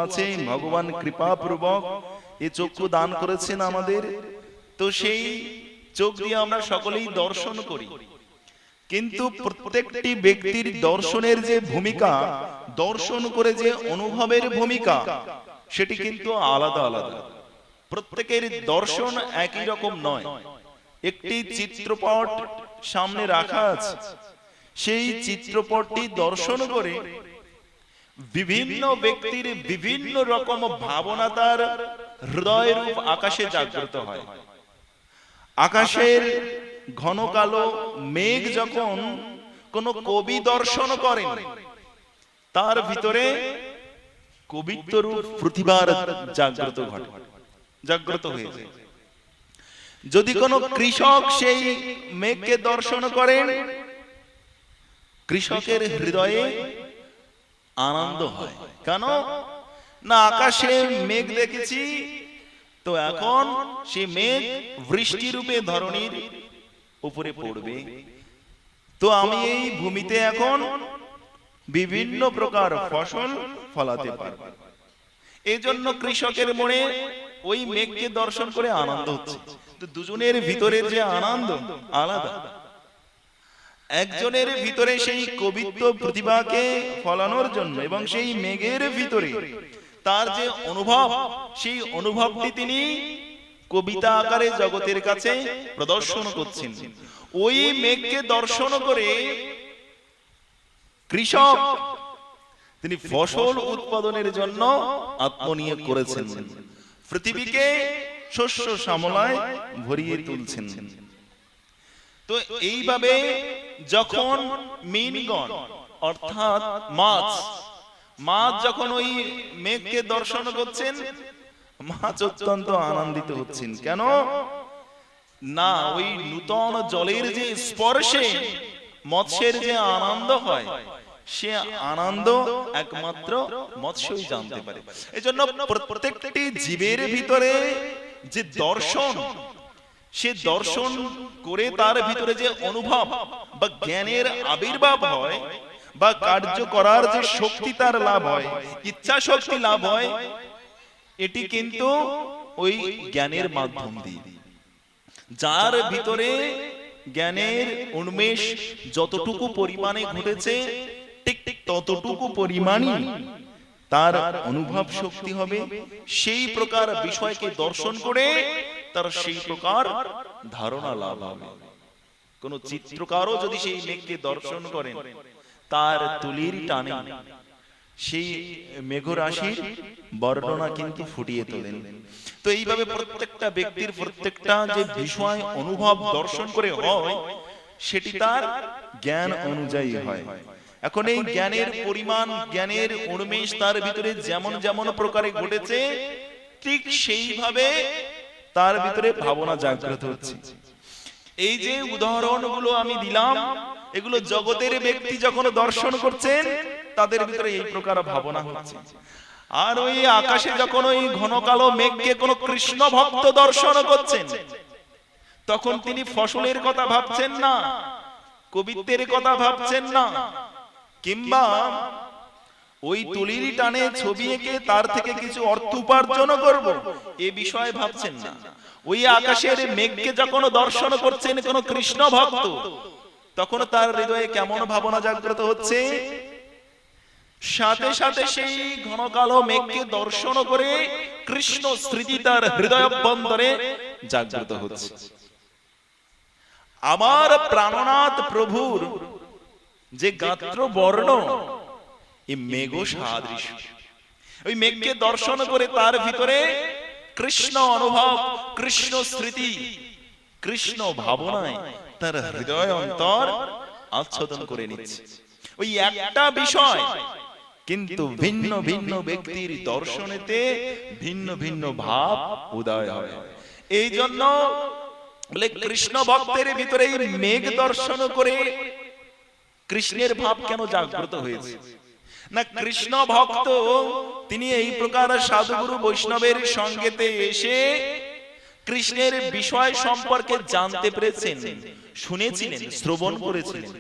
আছে, ভগবান কৃপাপূর্বক এই চক্ষু দান করেছেন আমাদের, তো সেই চোখ দিয়ে আমরা সকলেই দর্শন করি। কিন্তু প্রত্যেকটি ব্যক্তির দর্শনের যে ভূমিকা, দর্শন করে যে অনুভবের ভূমিকা, সেটি কিন্তু আলাদা আলাদা। প্রত্যেকের দর্শন একই রকম নয়। একটি চিত্রপট সামনে রাখা আছে, সেই চিত্রপটটি দর্শন করে বিভিন্ন ব্যক্তির বিভিন্ন রকম ভাবনা তার হৃদয়ের রূপ আকাশে জাগ্রত হয়। আকাশের ঘন কালো মেঘ যখন কোন কবি দর্শন করেন, তার ভিতরে কবিত্ব রূপ প্রতিভার জাগ্রত হয়েছে। যদি কোনো কৃষক সেই মেঘকে দর্শন করেন, কৃষকের হৃদয়ে আনন্দ হয়। কেন না, আকাশে মেঘ দেখেছি, তো এখন সেই মেঘ বৃষ্টি রূপে ধরণীর উপরে পড়বে, তো আমি এই ভূমিতে এখন বিভিন্ন প্রকার ফসল ফলাতে পারব। এই জন্য কৃষকের মনে ওই মেঘকে দর্শন করে আনন্দ হচ্ছে। তো দুজনের ভিতরে যে আনন্দ আলাদা। একজনের ভিতরে সেই কবিত্ব প্রতিভাকে ফলানোর জন্য এবং সেই মেঘের ভিতরে তার যে অনুভব, সেই অনুভবটি তিনি কবিতা আকারে জগতের কাছে প্রদর্শন করছেন। ওই মেঘকে দর্শন করে কৃষক তিনি ফসল উৎপাদনের জন্য আত্মনিয়োগ করেছেন, পৃথিবীকে শস্য শ্যামলায় ভরিয়ে তুলছেন। তো এইভাবে যখন মীনগণ অর্থাৎ মাছ যখন ওই মেঘকে দর্শন করছেন, মাছ অত্যন্ত আনন্দিত হচ্ছেন। কেন না, ওই নূতন জলের যে স্পর্শে মৎস্যের যে আনন্দ হয়, সে আনন্দ একমাত্র মৎস্যই জানতে পারে। এই জন্য প্রত্যেকটি জীবের ভিতরে যে দর্শন, সে দর্শন করে তার ভিতরে যে অনুভব বা জ্ঞানের আবির্ভাব হয় বা কার্য করার যে শক্তি তার লাভ হয়, ইচ্ছা শক্তি লাভ হয়, এটি কিন্তু ওই জ্ঞানের মাধ্যম দিয়ে। যার ভিতরে জ্ঞানের উন্মেষ যতটুকু পরিমাণে ঘটেছে, ঠিক ততটুকু পরিমাণই তার অনুভব শক্তি হবে। সেই প্রকার বিষয়কে দর্শন করে তার সেই প্রকার ধারণা লাভ হবে। কোন চিত্রকারও যদি সেই মেঘকে দর্শন করেন, তার তুলির টানে সেই মেঘরাশির বর্ণনা কিন্তু ফুটিয়ে তোলেন। তো এইভাবে প্রত্যেকটা ব্যক্তির প্রত্যেকটা যে বিষয় অনুভব দর্শন করে হয়, সেটি তার জ্ঞান অনুযায়ী হয়। এখন এই জ্ঞানের পরিমাণ, জ্ঞানের উন্মেষ তার ভিতরে যেমন যেমন প্রকারে ঘটেছে, ঠিক সেইভাবে তার ভিতরে ভাবনা জাগ্রত হচ্ছে। এই যে উদাহরণগুলো আমি দিলাম, এগুলো জগতের ব্যক্তি যখন দর্শন করছেন, তাদের ভিতরে এই প্রকার ভাবনা হচ্ছে। আর ওই আকাশে যখন ওই ঘন কালো মেঘকে কোন কৃষ্ণ ভক্ত দর্শন করছেন, তখন তিনি ফসলের কথা ভাবছেন না, কবিত্বের কথা ভাবছেন না, কিংবা ওই তুলির টানে ছবি এঁকে তার থেকে কিছু অর্থ উপার্জন করব, এ বিষয়ে ভাবছেন না। ওই আকাশের মেঘকে যখন দর্শন করছেন কোন কৃষ্ণ ভক্ত, তখন তার হৃদয়ে কেমন ভাবনা জাগ্রত হচ্ছে, সাথে সাথে সেই ঘন কালো মেঘকে দর্শন করে কৃষ্ণ স্মৃতি তার হৃদয় অভ্যন্তরে জাগ্রত হচ্ছে। আমার প্রাণনাথ প্রভুর যে গাত্র বর্ণ, এই মেঘ সাদৃশ। ওই মেঘকে দর্শন করে তার ভিতরে কৃষ্ণ অনুভব, কৃষ্ণ স্মৃতি, কৃষ্ণ ভাবনায় তার হৃদয় অন্তর আচ্ছাদন করে নিচ্ছে। ওই একটা বিষয় কিন্তু ভিন্ন ভিন্ন ব্যক্তির দর্শনেতে ভিন্ন ভিন্ন ভাব উদয় হয়। এই জন্য বলে কৃষ্ণ ভক্তের ভিতরে এই মেঘ দর্শন করে কৃষ্ণের ভাব কেন জাগ্রত হয়েছে না, কৃষ্ণ ভক্ত তিনি এই প্রকার সাধুগুরু বৈষ্ণবের সঙ্গেতে এসে কৃষ্ণের বিষয় সম্পর্কে জানতে পেরেছেন, শুনেছিলেন, শ্রবণ করেছিলেন।